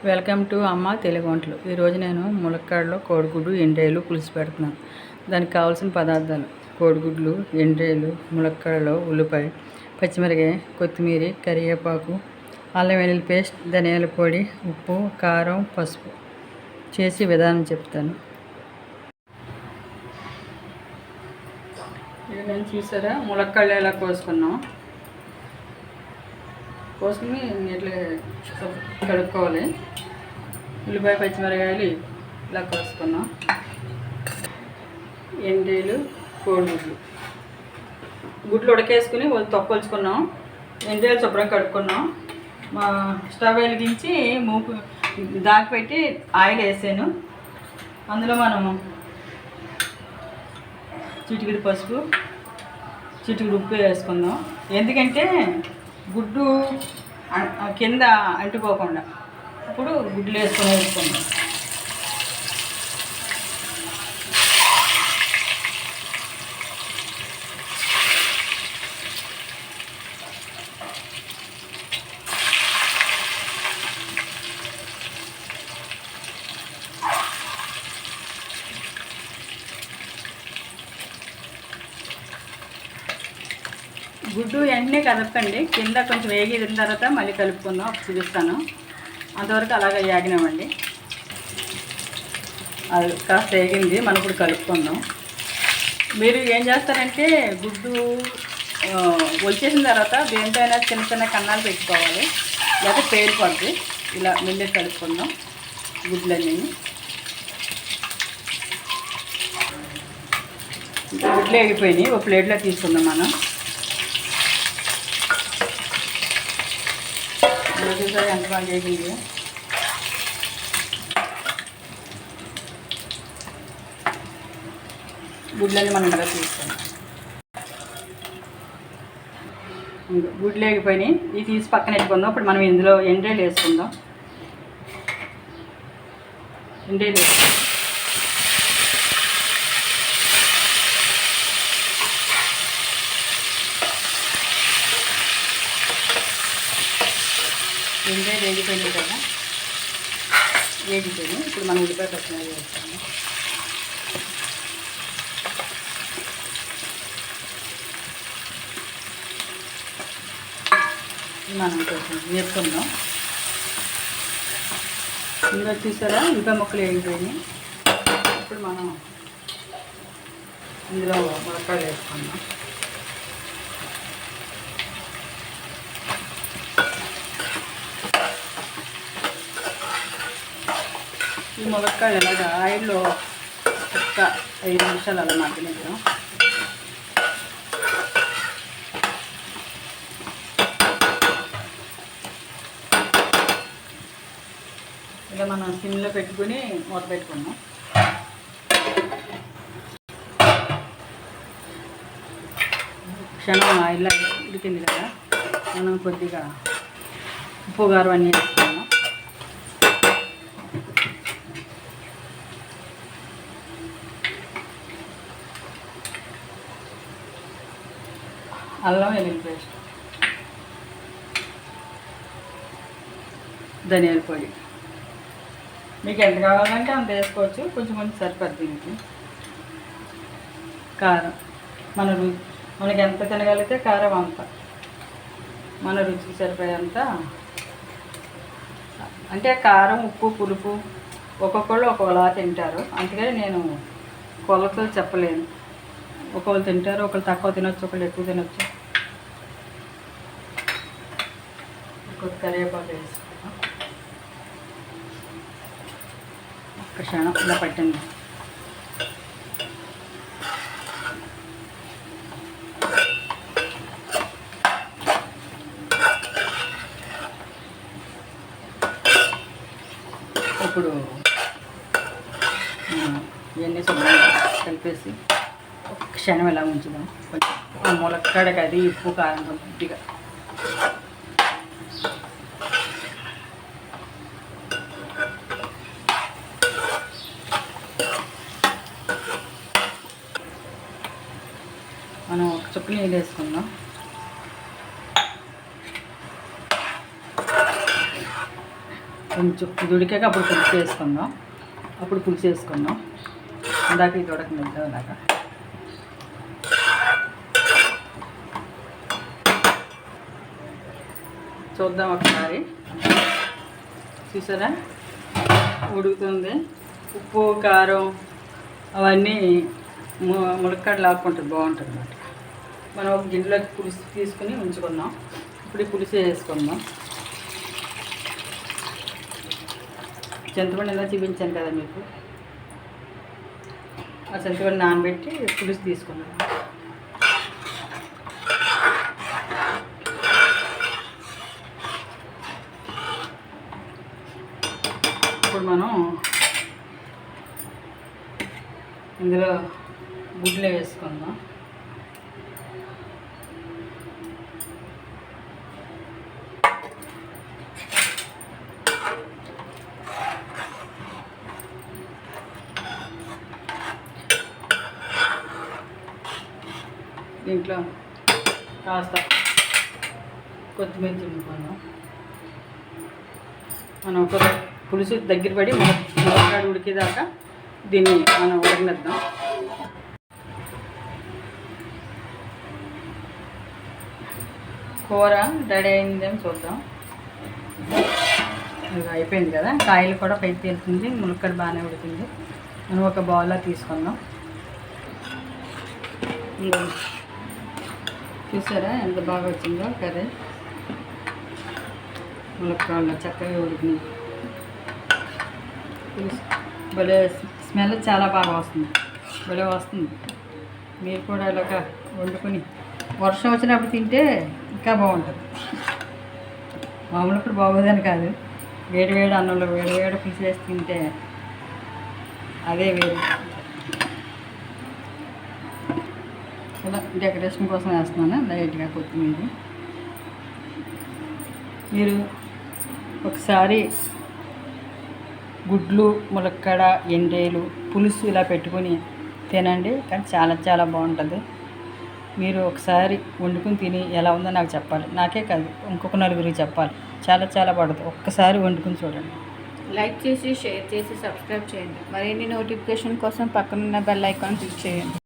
Welcome to అమ్మ తెలుగు వంటలు. ఈరోజు నేను ములక్కాడలో కోడిగుడ్డు ఎండ్రాయిలు పులుసు పెడుతున్నాను. దానికి కావాల్సిన పదార్థాలు: కోడిగుడ్లు, ఎండ్రాయిలు, ములక్కాడలో ఉల్లిపాయ, పచ్చిమిరకాయ, కొత్తిమీర, కరివేపాకు, అల్లం వెల్లుల్లి పేస్ట్, ధనియాల పొడి, ఉప్పు, కారం, పసుపు. చేసి విధానం చెప్తాను. ఇది నేను చూసారా ములక్కాడలు ఎలా కోసుకున్నాం. కోసుకుని ఇట్లా కడుక్కోవాలి. ఉల్లిపాయ, పచ్చిమిరకాయలు ఇలా కోసుకున్నాం. ఎండ్రాయిలు, కోడిగుడ్లు, గుడ్లు ఉడకేసుకుని తొక్కొలుచుకున్నాం. ఎండ్రాయిలు శుభ్రంగా కడుక్కున్నాం. మా స్టవ్ వెలిగించి మూకు దాకా పెట్టి ఆయిల్ వేసాను. అందులో మనము చిటికెడు పసుపు, చిటికెడు ఉప్పు వేసుకుందాం. ఎందుకంటే గుడ్డు కింద అంటుకోకుండా ఇప్పుడు గుడ్లు వేసుకుందాం. గుడ్డు వెంటనే కదపండి. కింద కొంచెం వేగిన తర్వాత మళ్ళీ కలుపుకుందాం. చూపిస్తాను. అంతవరకు అలాగే వేగినామండి. అది కాస్త వేగింది. మనం ఇప్పుడు కలుపుకుందాం. మీరు ఏం చేస్తారంటే గుడ్డు వచ్చేసిన తర్వాత దేంతో అయినా చిన్న చిన్న కన్నాలు పెట్టుకోవాలి, లేకపోతే పేలిపోద్ది. ఇలా మెల్లి కలుపుకుందాం గుడ్లన్నీ. గుడ్లు వేగిపోయినాయి. ఒక ప్లేట్లో తీసుకుందాం మనం. చూసారు ఎంత బాగా వేగింది. గుడ్లని మనం ఇలా తీసుకుందాం. గుడ్లు వేగిపోయినాయి. ఇవి తీసి పక్కన పెట్టుకుందాం. ఇప్పుడు మనం ఇందులో ఎండ్రాయిలు వేసుకుందాం. ఎండ్రాయిలు ఎండ్రాయిలు వేగిపోయినాయి కదా, వేగిపోయినాయి. ఇప్పుడు మనం ఉల్లిపాయ పచ్చిమిరపకాయ వేస్తాము. మనం కొంచెం వేపుకుందాం. ఇందులో చూసారా ఉల్లిపాయ ముక్కలు వేగిపోయినాయి. ఇప్పుడు మనం ఇందులో ములక్కాడలు వేసుకుందాం. ఈ ములక్కాడలు ఇలాగా ఆయిల్లో ఒక 5 నిమిషాలు అలా మగ్గనిద్దాం. ఇలా మనం సిమ్లో పెట్టుకుని మూత పెట్టుకున్నాం. క్షణం ఆయిల్ ఉడికింది కదా, మనం కొద్దిగా ఉప్పు, కారం అన్నీ వేసుకున్నాం. అల్లం వెల్లుల్లి పేస్ట్, ధనియాల పొడి. మీకు ఎంత కావాలంటే అంత వేసుకోవచ్చు. కొంచెం కొంచెం సరిపడుతుంది దీనికి. కారం మనకి ఎంత తినగలిగితే కారం అంత, మన రుచికి సరిపోయేంత. అంటే కారం, ఉప్పు, పులుపు ఒక్కొక్కళ్ళు ఒక్కొక్కలా తింటారు. అందుకని నేను కొలతలు చెప్పలేను. ఒకళ్ళు తింటారు, ఒకళ్ళు తక్కువ తినొచ్చు, ఒకళ్ళు ఎక్కువ తినొచ్చు. కొద్ది కరివేపాకు వేసుకుంటాం. ఒక క్షణం ఇలా పట్టింది. ఇప్పుడు ఇవన్నీ శుభ్రంగా కలిపేసి ఒక క్షణం ఇలా ఉంచుదాం. కొంచెం ఆ ములక్కాడకి అది ఉప్పు, కారం కొద్దిగా. మనం ఒక చుక్క నీళ్ళు వేసుకుందాం. కొంచెం ఇది ఉడికాక అప్పుడు పులుసు వేసుకుందాం. ఇందాక ఇది ఉడకనిద్దాం. అలాగా చూద్దాం ఒకసారి. చూసారా ఉడుకుతుంది. ఉప్పు కారం అవన్నీ ములక్కాడ లాక్కుంటుంది, బాగుంటుంది అన్నమాట. మనం ఒక గిన్నెలోకి పులుసు తీసుకుని ఉంచుకుందాం. ఇప్పుడు ఈ పులుసు వేసుకుందాం. చింతపండు ఎలా చూపించాను కదా మీకు, ఆ చింతపండు నానబెట్టి పులుసు తీసుకున్నాం. ఇప్పుడు మనం ఇందులో గుడ్లు వేసుకుందాం. దీంట్లో కాస్త కొత్తిమీర తురుముకుందాం. మనం ఒక పులుసు దగ్గర పడి ములక్కాడ ఉడికేదాకా దీన్ని మనం ఉడకనిద్దాం. కూర రెడీ అయిందేమో చూద్దాం. ఇది అయిపోయింది కదా, కాయలు కూడా పైకి తేలుతుంది, ములక్కాడ బాగానే ఉడికింది. మనం ఒక బౌల్లో తీసుకుందాం. చూసారా ఎంత బాగా వచ్చిందో కర్రీ. ములక్కాడలో చక్కగా ఉడికింది. భలే స్మెల్ చాలా బాగా వస్తుంది, భలే వస్తుంది. మీరు కూడా ఇలాగ వండుకొని వర్షం వచ్చినప్పుడు తింటే ఇంకా బాగుంటుంది. మామూలు ఇప్పుడు బాగోదని కాదు, వేడి వేడి అన్నంలో వేడి వేడి పులుసు వేసి తింటే అదే వేరు. ఇలా డెకరేషన్ కోసం వేస్తున్నాను లైట్గా కొత్తిమీర. మీరు ఒకసారి గుడ్లు ములక్కాడ ఎండేలు పులుసు ఇలా పెట్టుకొని తినండి, కానీ చాలా చాలా బాగుంటుంది. మీరు ఒకసారి వండుకుని తిని ఎలా ఉందో నాకు చెప్పాలి. నాకే కాదు, ఇంకొక నలుగురికి చెప్పాలి. చాలా చాలా పడుతుంది. ఒక్కసారి వండుకుని చూడండి. లైక్ చేసి, షేర్ చేసి, సబ్స్క్రైబ్ చేయండి. మరిన్ని నోటిఫికేషన్ కోసం పక్కనున్న బెల్ ఐకాన్ క్లిక్ చేయండి.